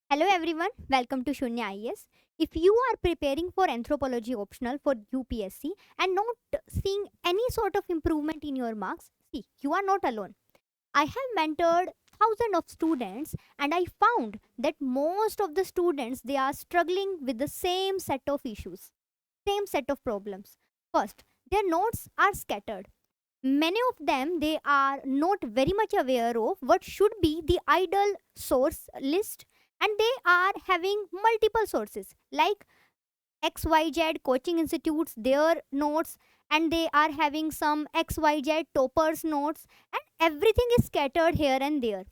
Hello everyone, welcome to Shunya IS. If you are preparing for anthropology optional for UPSC and not seeing any sort of improvement in your marks, see, you are not alone. I have mentored thousands of students and I found that most of the students they are struggling with the same set of issues, same set of problems. First, their notes are scattered. Many of them they are not very much aware of what should be the ideal source list, and they are having multiple sources like XYZ coaching institutes their notes, and they are having some XYZ toppers notes, and everything is scattered here and there.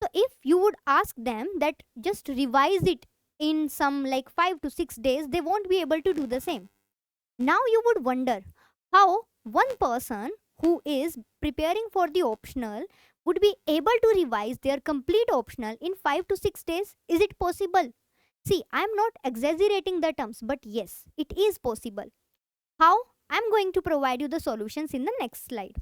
So if you would ask them that just revise it in some like 5 to 6 days, they won't be able to do the same. Now you would wonder how one person who is preparing for the optional would be able to revise their complete optional in 5 to 6 days. Is it possible? See, I am not exaggerating the terms, but yes, it is possible. How? I am going to provide you the solutions in the next slide.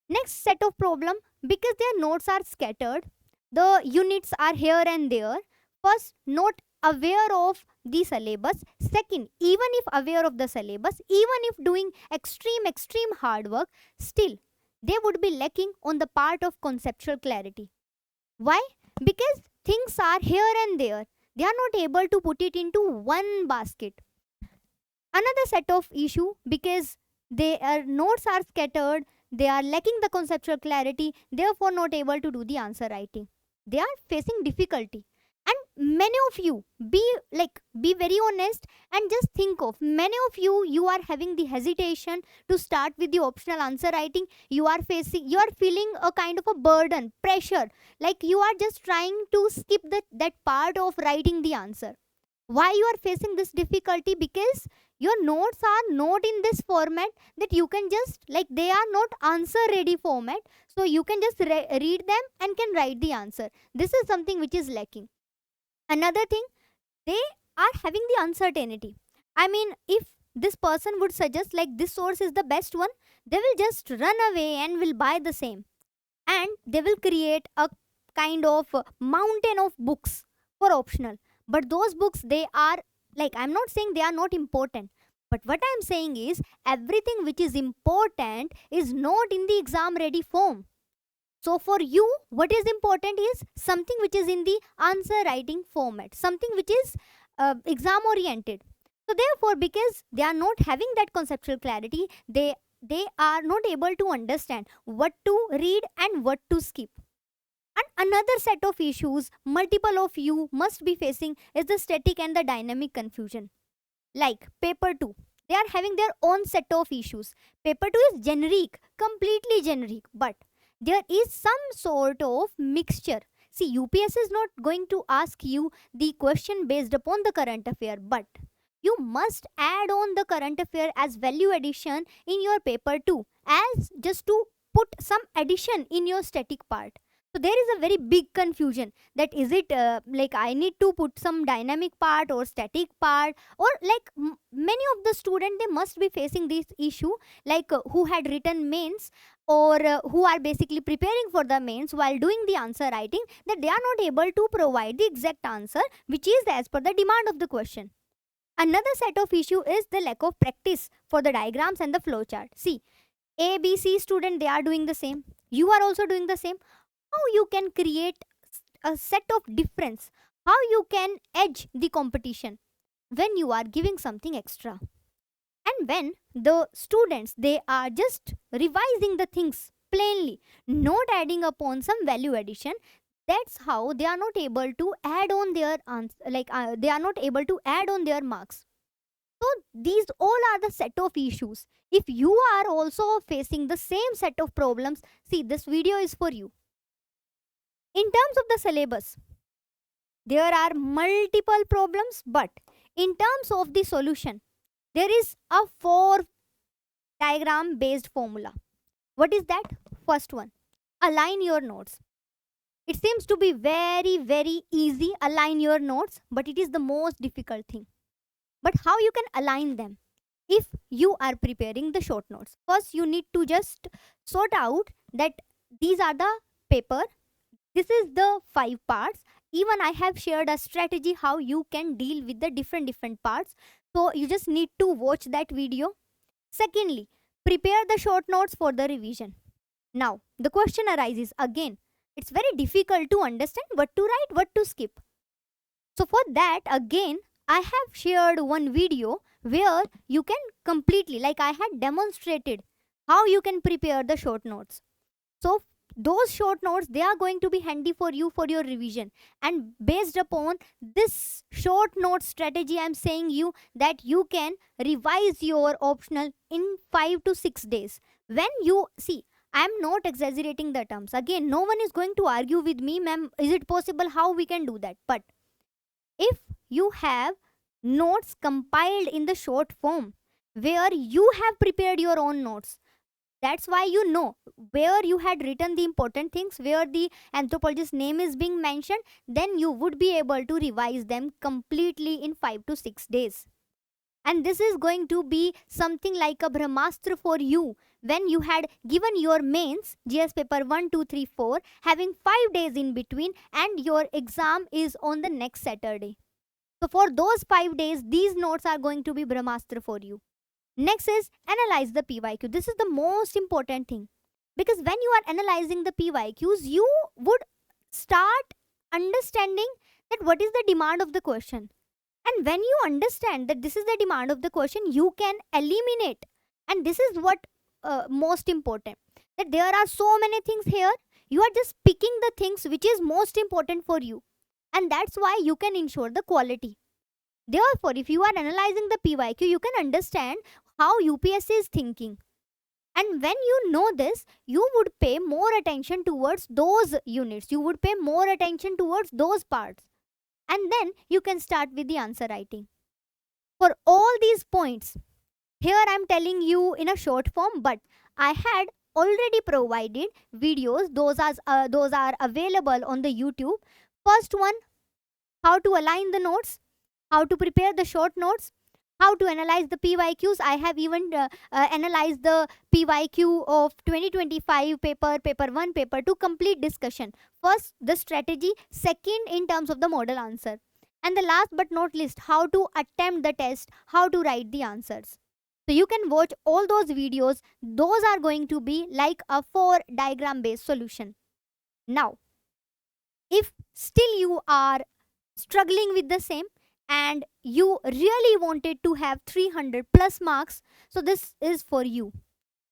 Next set of problem, because their notes are scattered, the units are here and there. First, not aware of the syllabus. Second, even if aware of the syllabus, even if doing extreme hard work, still they would be lacking on the part of conceptual clarity. Why? Because things are here and there. They are not able to put it into one basket. Another set of issue, because their notes are scattered, they are lacking the conceptual clarity, therefore not able to do the answer writing. They are facing difficulty. And many of you, be very honest and just think of many of you are having the hesitation to start with the optional answer writing. You are feeling a kind of a burden, pressure, like you are just trying to skip that part of writing the answer. Why you are facing this difficulty? Because your notes are not in this format that you can just, like, they are not answer ready format, so you can just read them and can write the answer. This is something which is lacking. Another thing, they are having the uncertainty. I mean, if this person would suggest like this source is the best one, they will just run away and will buy the same, and they will create a kind of mountain of books for optional. But those books, they are, like, I'm not saying they are not important, but what I'm saying is everything which is important is not in the exam ready form. So for you, what is important is something which is in the answer writing format, something which is exam oriented. So therefore, because they are not having that conceptual clarity, they are not able to understand what to read and what to skip. And another set of issues multiple of you must be facing is the static and the dynamic confusion. Like paper 2, they are having their own set of issues. Paper 2 is generic, completely generic, but there is some sort of mixture. See, UPS is not going to ask you the question based upon the current affair, but you must add on the current affair as value addition in your paper 2, as just to put some addition in your static part. So there is a very big confusion that is it like I need to put some dynamic part or static part, or like many of the student they must be facing this issue, like who had written mains, or who are basically preparing for the mains while doing the answer writing, that they are not able to provide the exact answer which is as per the demand of the question. Another set of issue is the lack of practice for the diagrams and the flowchart. See, A, B, C student, they are doing the same. You are also doing the same. How you can create a set of difference? How you can edge the competition when you are giving something extra? And when the students, they are just revising the things plainly, not adding upon some value addition, that's how they are not able to add on their they are not able to add on their marks. So these all are the set of issues. If you are also facing the same set of problems, see, this video is for you. In terms of the syllabus, there are multiple problems, but in terms of the solution, there is a 4 diagram based formula. What is that? First one, align your notes. It seems to be very easy, align your notes, but it is the most difficult thing. But how you can align them? If you are preparing the short notes, first you need to just sort out that these are the paper, this is the 5 parts, even I have shared a strategy how you can deal with the different parts. So you just need to watch that video. Secondly, prepare the short notes for the revision. Now, the question arises again. It's very difficult to understand what to write, what to skip. So for that, again, I have shared one video where you can completely, like I had demonstrated how you can prepare the short notes. So those short notes, they are going to be handy for you for your revision. And based upon this short note strategy, I'm saying you that you can revise your optional in 5 to 6 days. When you see, I'm not exaggerating the terms. Again, no one is going to argue with me, ma'am, is it possible? How we can do that? But if you have notes compiled in the short form where you have prepared your own notes, that's why you know where you had written the important things, where the anthropologist's name is being mentioned, then you would be able to revise them completely in 5 to 6 days. And this is going to be something like a brahmastra for you when you had given your mains GS paper 1 2 3 4 having 5 days in between, and your exam is on the next Saturday. So for those 5 days, these notes are going to be brahmastra for you. Next is analyze the PYQ. This is the most important thing, because when you are analyzing the PYQs, you would start understanding that what is the demand of the question. And when you understand that this is the demand of the question, you can eliminate. And this is what most important, that there are so many things here. You are just picking the things which is most important for you. And that's why you can ensure the quality. Therefore, if you are analyzing the PYQ, you can understand how UPSC is thinking. And when you know this, you would pay more attention towards those units. You would pay more attention towards those parts. And then you can start with the answer writing. For all these points, here I am telling you in a short form, but I had already provided videos. Those are available on the YouTube. First one, how to align the notes, how to prepare the short notes, how to analyze the PYQs. I have even analyzed the PYQ of 2025 paper 1, paper 2, complete discussion. First, the strategy. Second, in terms of the model answer. And the last but not least, how to attempt the test, how to write the answers. So you can watch all those videos. Those are going to be like a 4 diagram based solution. Now, if still you are struggling with the same, and you really wanted to have 300 plus marks, so this is for you.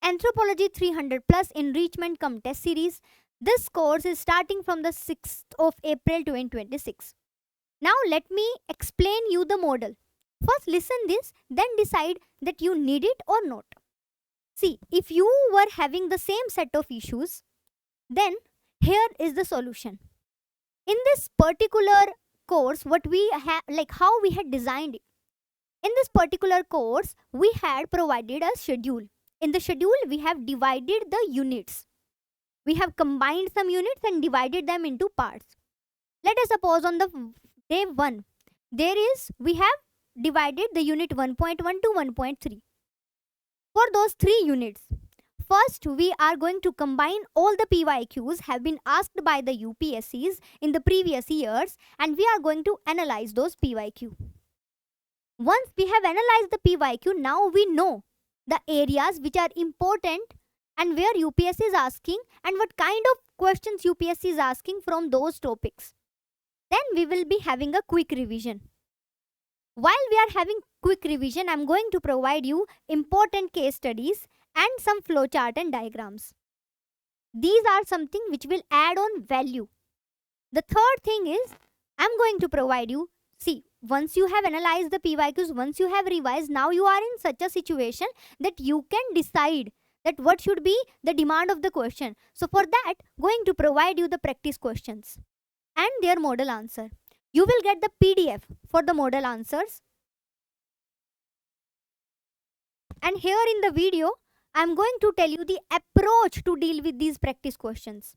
Anthropology 300 plus enrichment cum test series. This course is starting from the 6th of April 2026. Now let me explain you the model. First listen this, then decide that you need it or not. See, if you were having the same set of issues, then here is the solution. In this particular course, what we have, like how we had designed it, in this particular course we had provided a schedule. In the schedule we have divided the units. We have combined some units and divided them into parts. Let us suppose on the day 1 we have divided the unit 1.1 to 1.3. For those 3 units, first, we are going to combine all the PYQs have been asked by the UPSCs in the previous years, and we are going to analyze those PYQ. Once we have analyzed the PYQ, now we know the areas which are important and where UPSC is asking and what kind of questions UPSC is asking from those topics. Then we will be having a quick revision. While we are having quick revision, I am going to provide you important case studies and some flowchart and diagrams. These are something which will add on value. The third thing is, I'm going to provide you, see, once you have analyzed the PYQs, once you have revised, now you are in such a situation that you can decide that what should be the demand of the question. So for that, going to provide you the practice questions and their model answer. You will get the PDF for the model answers. And here in the video, I'm going to tell you the approach to deal with these practice questions.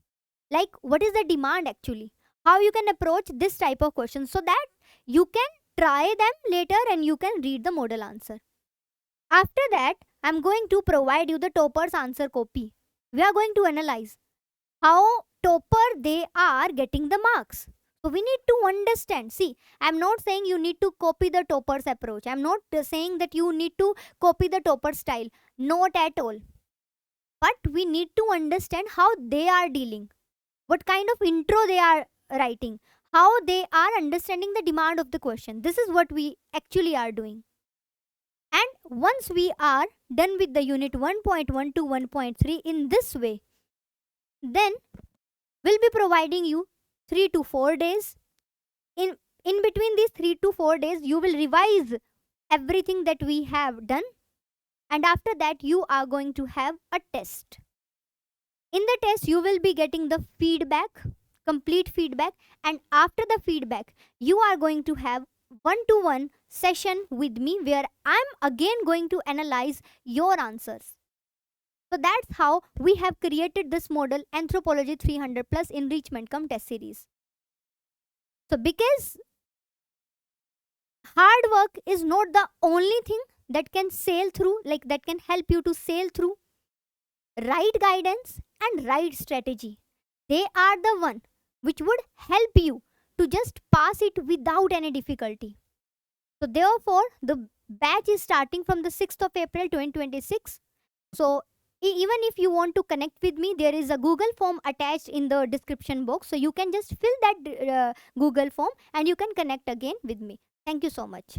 Like what is the demand actually? How you can approach this type of questions so that you can try them later and you can read the model answer. After that, I'm going to provide you the topper's answer copy. We are going to analyze how topper they are getting the marks. So we need to understand. See, I'm not saying you need to copy the topper's approach. I'm not saying that you need to copy the topper style. Not at all. But we need to understand how they are dealing, what kind of intro they are writing, how they are understanding the demand of the question. This is what we actually are doing. And once we are done with the unit 1.1 to 1.3 in this way, then we'll be providing you 3 to 4 days. In between these 3 to 4 days, you will revise everything that we have done, and after that you are going to have a test. In the test you will be getting the feedback, complete feedback, and after the feedback you are going to have one to one session with me where I'm again going to analyze your answers. So that's how we have created this model, Anthropology 300 plus enrichment cum test series. So because hard work is not the only thing that can sail through, like that can help you to sail through, right guidance and right strategy, they are the one which would help you to just pass it without any difficulty. So therefore the batch is starting from the 6th of April 2026. So even if you want to connect with me, there is a Google form attached in the description box, so you can just fill that Google form and you can connect again with me. Thank you so much.